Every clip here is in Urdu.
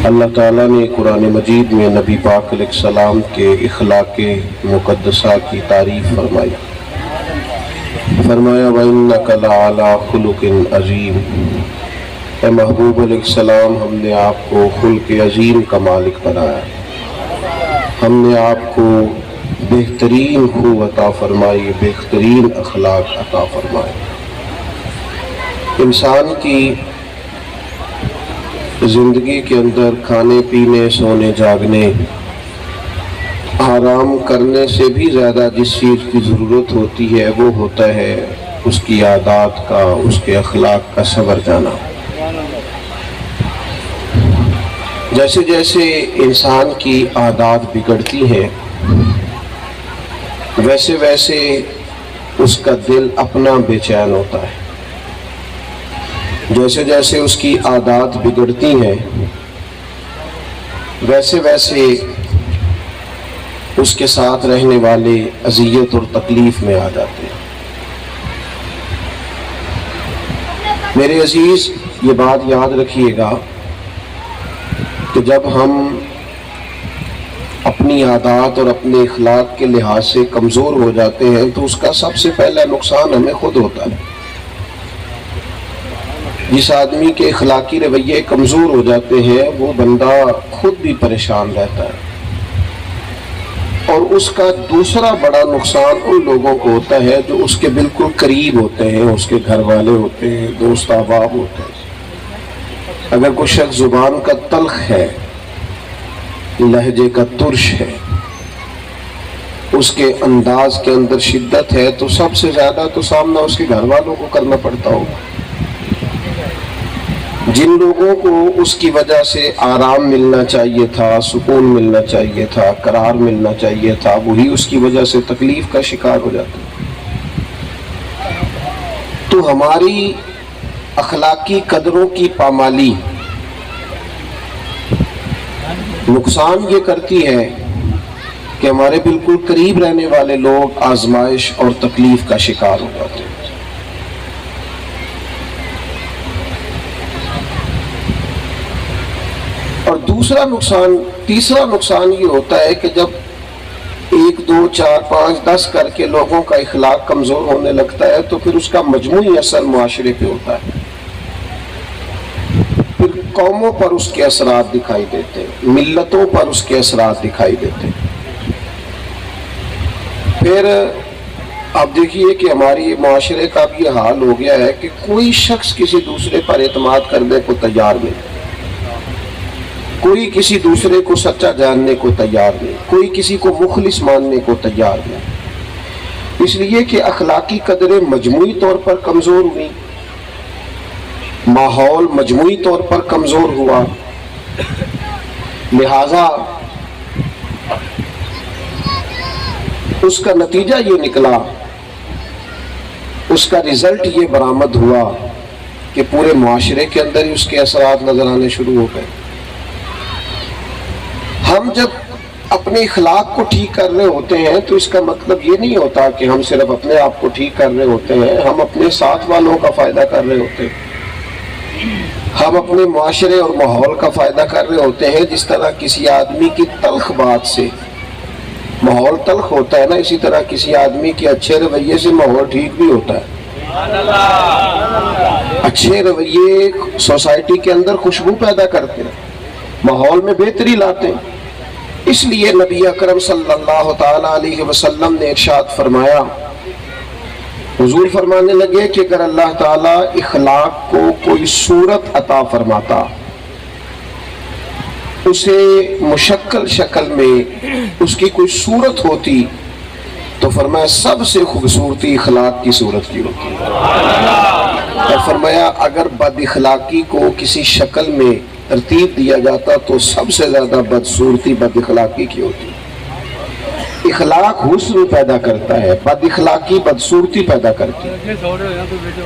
اللہ تعالیٰ نے قرآن مجید میں نبی پاک علیہ السلام کے اخلاق مقدسہ کی تعریف فرمائی۔ فرمایا وَإِنَّكَ لَعَلَىٰ خُلُقٍ عَظِيمٍ، اے محبوب علیہ السلام ہم نے آپ کو خلق عظیم کا مالک بنایا، ہم نے آپ کو بہترین خو عطا فرمائی، بہترین اخلاق عطا فرمائے۔ انسان کی زندگی کے اندر کھانے پینے سونے جاگنے آرام کرنے سے بھی زیادہ جس چیز کی ضرورت ہوتی ہے وہ ہوتا ہے اس کی عادات کا، اس کے اخلاق کا سنور جانا۔ جیسے جیسے انسان کی عادات بگڑتی ہیں ویسے ویسے اس کا دل اپنا بے چین ہوتا ہے، جیسے جیسے اس کی عادات بگڑتی ہیں ویسے ویسے اس کے ساتھ رہنے والے اذیت اور تکلیف میں آ جاتے ہیں۔ میرے عزیز یہ بات یاد رکھیے گا کہ جب ہم اپنی عادات اور اپنے اخلاق کے لحاظ سے کمزور ہو جاتے ہیں تو اس کا سب سے پہلا نقصان ہمیں خود ہوتا ہے۔ جس آدمی کے اخلاقی رویے کمزور ہو جاتے ہیں وہ بندہ خود بھی پریشان رہتا ہے، اور اس کا دوسرا بڑا نقصان ان لوگوں کو ہوتا ہے جو اس کے بالکل قریب ہوتے ہیں، اس کے گھر والے ہوتے ہیں، دوست احباب ہوتے ہیں۔ اگر کوئی شخص زبان کا تلخ ہے، لہجے کا ترش ہے، اس کے انداز کے اندر شدت ہے، تو سب سے زیادہ تو سامنا اس کے گھر والوں کو کرنا پڑتا ہوگا۔ جن لوگوں کو اس کی وجہ سے آرام ملنا چاہیے تھا، سکون ملنا چاہیے تھا، قرار ملنا چاہیے تھا، وہی اس کی وجہ سے تکلیف کا شکار ہو جاتے ہیں۔ تو ہماری اخلاقی قدروں کی پامالی نقصان یہ کرتی ہے کہ ہمارے بالکل قریب رہنے والے لوگ آزمائش اور تکلیف کا شکار ہو جاتے ہیں۔ اور تیسرا نقصان یہ ہوتا ہے کہ جب 1 2 4 5 10 کر کے لوگوں کا اخلاق کمزور ہونے لگتا ہے تو پھر اس کا مجموعی اثر معاشرے پہ ہوتا ہے، پھر قوموں پر اس کے اثرات دکھائی دیتے ہیں، ملتوں پر اس کے اثرات دکھائی دیتے ہیں۔ پھر آپ دیکھیے کہ ہماری معاشرے کا بھی یہ حال ہو گیا ہے کہ کوئی شخص کسی دوسرے پر اعتماد کرنے کو تیار نہیں، کوئی کسی دوسرے کو سچا جاننے کو تیار نہیں، کوئی کسی کو مخلص ماننے کو تیار نہیں، اس لیے کہ اخلاقی قدریں مجموعی طور پر کمزور ہوئی، ماحول مجموعی طور پر کمزور ہوا، لہذا اس کا نتیجہ یہ نکلا، اس کا رزلٹ یہ برآمد ہوا کہ پورے معاشرے کے اندر ہی اس کے اثرات نظر آنے شروع ہو گئے۔ ہم جب اپنے اخلاق کو ٹھیک کر رہے ہوتے ہیں تو اس کا مطلب یہ نہیں ہوتا کہ ہم صرف اپنے آپ کو ٹھیک کر رہے ہوتے ہیں، ہم اپنے ساتھ والوں کا فائدہ کر رہے ہوتے ہیں، ہم اپنے معاشرے اور ماحول کا فائدہ کر رہے ہوتے ہیں۔ جس طرح کسی آدمی کی تلخ بات سے ماحول تلخ ہوتا ہے نا، اسی طرح کسی آدمی کے اچھے رویے سے ماحول ٹھیک بھی ہوتا ہے۔ اچھے رویے سوسائٹی کے اندر خوشبو پیدا کرتے ہیں، ماحول میں بہتری لاتے ہیں۔ اس لیے نبی اکرم صلی اللہ تعالی علیہ وسلم نے ارشاد فرمایا، حضور فرمانے لگے کہ اگر اللہ تعالیٰ اخلاق کو کوئی صورت عطا فرماتا، اسے مشکل شکل میں اس کی کوئی صورت ہوتی تو فرمایا سب سے خوبصورتی اخلاق کی صورت کی ہوتی ہے، اور فرمایا اگر بد اخلاقی کو کسی شکل میں ترتیب دیا جاتا تو سب سے زیادہ بدصورتی بد اخلاقی کی ہوتی۔ اخلاق حسن پیدا کرتا ہے، بد اخلاقی بدصورتی پیدا کرتی ہے۔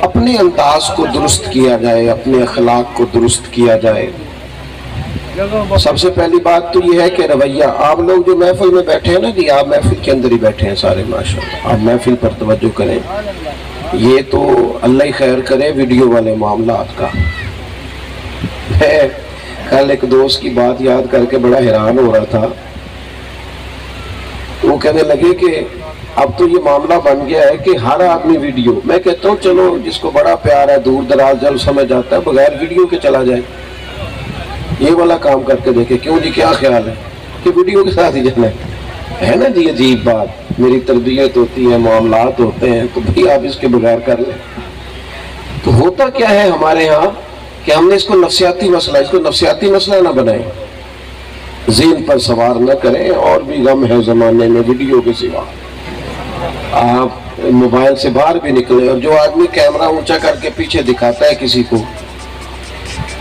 اپنے انداز کو درست کیا جائے، اپنے اخلاق کو درست کیا جائے۔ سب سے پہلی بات تو یہ ہے کہ رویہ، آپ لوگ جو محفل میں بیٹھے ہیں نا جی، آپ محفل کے اندر ہی بیٹھے ہیں سارے ماشاءاللہ، آپ محفل پر توجہ کریں، یہ تو اللہ ہی خیر کرے ویڈیو والے معاملات کا ہے، کل ایک دوست کی بات یاد کر کے بڑا حیران ہو رہا تھا. وہ کہنے لگے کہ اب تو یہ معاملہ بن گیا ہے کہ ہر آدمی ویڈیو. میں کہتا ہوں چلو جس کو بڑا پیار ہے دور دراز جب سمجھ آتا ہے بغیر ویڈیو کے چلا جائے, یہ والا کام کر کے دیکھے. کیوں جی, کیا خیال ہے کہ ویڈیو کے ساتھ ہی جانا ہے نا جی؟ عجیب بات, میری تربیت ہوتی ہے, معاملات ہوتے ہیں, تو بھائی آپ اس کے بغیر کر لیں. تو ہوتا کیا ہے ہمارے ہاں کہ ہم نے اس کو نفسیاتی مسئلہ نہ بنائیں, ذہن پر سوار نہ کریں. اور بھی غم ہے زمانے میں ویڈیو کے سوا. آپ موبائل سے باہر بھی نکلے, اور جو آدمی کیمرہ اونچا کر کے پیچھے دکھاتا ہے کسی کو,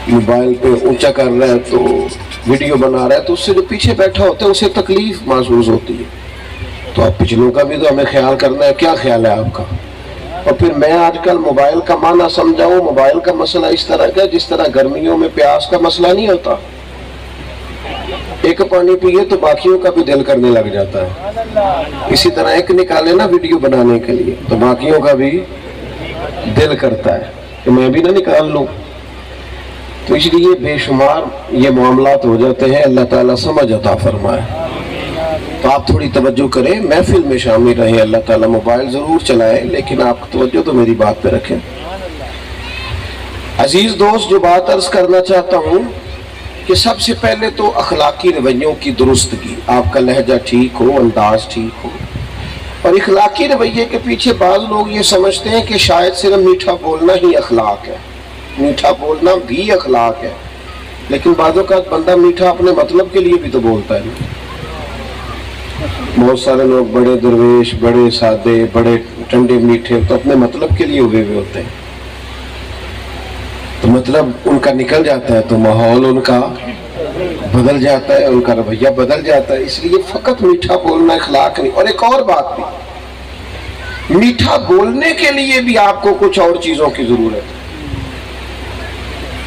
موبائل پہ اونچا کر رہا ہے تو ویڈیو بنا رہا ہے, تو اس سے جو پیچھے بیٹھا ہوتا ہے اسے تکلیف محسوس ہوتی ہے. تو آپ پچھلوں کا بھی تو ہمیں خیال کرنا ہے. کیا خیال ہے آپ کا؟ اور پھر میں آج کل موبائل کا معنی سمجھاؤں. موبائل کا مسئلہ اس طرح کا جس طرح گرمیوں میں پیاس کا مسئلہ نہیں ہوتا, ایک پانی پیے تو باقیوں کا بھی دل کرنے لگ جاتا ہے. اسی طرح ایک نکالے نا ویڈیو بنانے کے لیے تو باقیوں کا بھی دل کرتا ہے کہ میں بھی نہ نکال لوں. تو اس لیے بے شمار یہ معاملات ہو جاتے ہیں. اللہ تعالیٰ سمجھ عطا فرمائے. تو آپ تھوڑی توجہ کریں, محفل میں شامل رہیں. اللہ تعالیٰ موبائل ضرور چلائیں لیکن آپ توجہ تو میری بات پہ رکھیں. عزیز دوست, جو بات عرض کرنا چاہتا ہوں کہ سب سے پہلے تو اخلاقی رویوں کی درستگی. آپ کا لہجہ ٹھیک ہو, انداز ٹھیک ہو. اور اخلاقی رویے کے پیچھے بعض لوگ یہ سمجھتے ہیں کہ شاید صرف میٹھا بولنا ہی اخلاق ہے. میٹھا بولنا بھی اخلاق ہے, لیکن بعض اوقات بندہ میٹھا اپنے مطلب کے لیے بھی تو بولتا ہے. بہت سارے لوگ بڑے درویش, بڑے سادے, بڑے ٹھنڈے میٹھے تو اپنے مطلب کے لیے ہوئے ہوتے ہیں. تو مطلب ان کا نکل جاتا ہے تو ماحول ان کا بدل جاتا ہے, ان کا رویہ بدل جاتا ہے. اس لیے فقط میٹھا بولنا اخلاق نہیں. اور ایک اور بات بھی, میٹھا بولنے کے لیے بھی آپ کو کچھ اور چیزوں کی ضرورت ہے.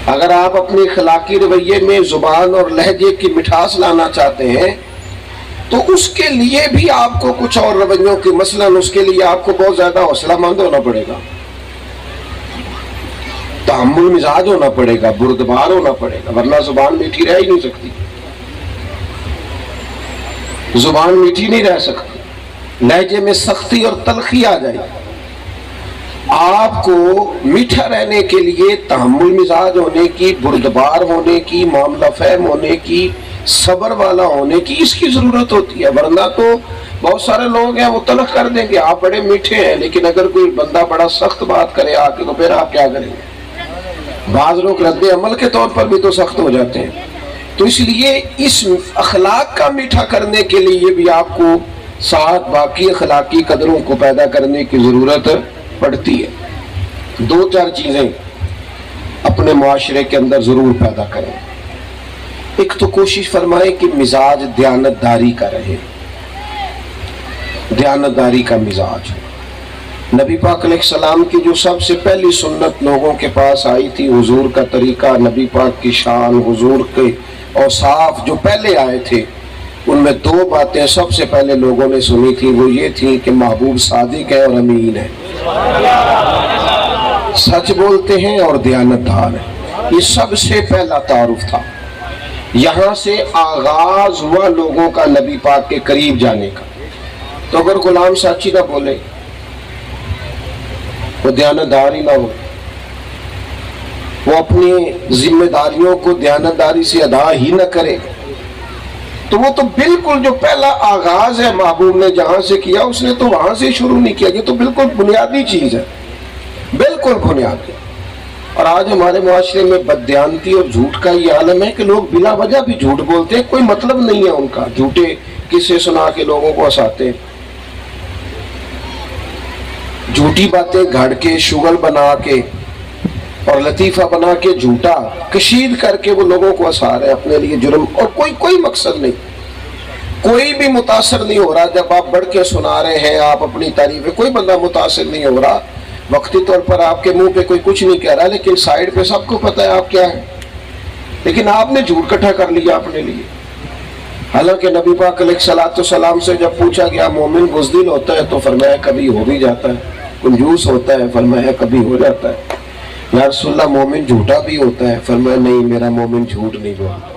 اگر آپ اپنے اخلاقی رویے میں زبان اور لہجے کی مٹھاس لانا چاہتے ہیں تو اس کے لیے بھی آپ کو کچھ اور رویوں کی, مثلاً اس کے لیے آپ کو بہت زیادہ حوصلہ مند ہونا پڑے گا, تحمل مزاج ہونا پڑے گا, بردبار ہونا پڑے گا, ورنہ زبان میٹھی رہ ہی نہیں سکتی. زبان میٹھی نہیں رہ سکتی. لہجے میں سختی اور تلخی آ جائے. آپ کو میٹھا رہنے کے لیے تحمل مزاج ہونے کی, بردبار ہونے کی, معاملہ فہم ہونے کی, صبر والا ہونے کی اس کی ضرورت ہوتی ہے. ورنہ تو بہت سارے لوگ ہیں وہ تلخ کر دیں گے آپ بڑے میٹھے ہیں, لیکن اگر کوئی بندہ بڑا سخت بات کرے آ کے تو پھر آپ کیا کریں گے؟ بعض لوگ رد عمل کے طور پر بھی تو سخت ہو جاتے ہیں. تو اس لیے اس اخلاق کا میٹھا کرنے کے لیے بھی آپ کو ساتھ باقی اخلاقی قدروں کو پیدا کرنے کی ضرورت پڑتی ہے. 2-4 چیزیں اپنے معاشرے کے اندر ضرور پیدا کریں. ایک تو کوشش فرمائیں کہ مزاج دیانتداری کا رہے, دیانتداری کا مزاج. نبی پاک علیہ السلام کی جو سب سے پہلی سنت لوگوں کے پاس آئی تھی, حضور کا طریقہ, نبی پاک کی شان, حضور کے اوصاف جو پہلے آئے تھے, ان میں 2 باتیں سب سے پہلے لوگوں نے سنی تھی. وہ یہ تھی کہ محبوب صادق ہے اور امین ہے, سچ بولتے ہیں اور دیانتدار ہے. یہ سب سے پہلا تعارف تھا. یہاں سے آغاز ہوا لوگوں کا نبی پاک کے قریب جانے کا. تو اگر غلام سچی نہ بولے, وہ دیانتدار ہی نہ ہو, وہ اپنی ذمہ داریوں کو دیانتداری سے ادا ہی نہ کرے, تو وہ تو بالکل جو پہلا آغاز ہے محبوب نے جہاں سے کیا, اس نے تو وہاں سے شروع نہیں کیا. یہ تو بالکل بنیادی چیز ہے, بالکل بنیادی. اور آج ہمارے معاشرے میں بددیانتی اور جھوٹ کا یہ عالم ہے کہ لوگ بلا وجہ بھی جھوٹ بولتے ہیں, کوئی مطلب نہیں ہے ان کا, جھوٹے قصے سنا کے لوگوں کو ہنساتے ہیں, جھوٹی باتیں گھڑ کے, شغل بنا کے اور لطیفہ بنا کے, جھوٹا کشید کر کے وہ لوگوں کو ہنسا رہے ہیں اپنے لیے جرم, اور کوئی مقصد نہیں. کوئی بھی متاثر نہیں ہو رہا جب آپ بڑھ کے سنا رہے ہیں آپ اپنی تعریفیں, کوئی بندہ متاثر نہیں ہو رہا. وقتی طور پر آپ کے منہ پہ کوئی کچھ نہیں کہہ رہا, لیکن سائیڈ پہ سب کو پتہ ہے آپ کیا ہیں. لیکن آپ نے جھوٹ کٹھا کر لیا اپنے لیے. حالانکہ نبی پاک علیہ الصلوۃ والسلام سے جب پوچھا گیا مومن بزدل ہوتا ہے, تو فرمایا کبھی ہو بھی جاتا ہے. کنجوس ہوتا ہے, فرمایا کبھی ہو جاتا ہے. یا رسول اللہ مومن جھوٹا بھی ہوتا ہے؟ فرمایا نہیں، میرا مومن جھوٹ نہیں بولتا۔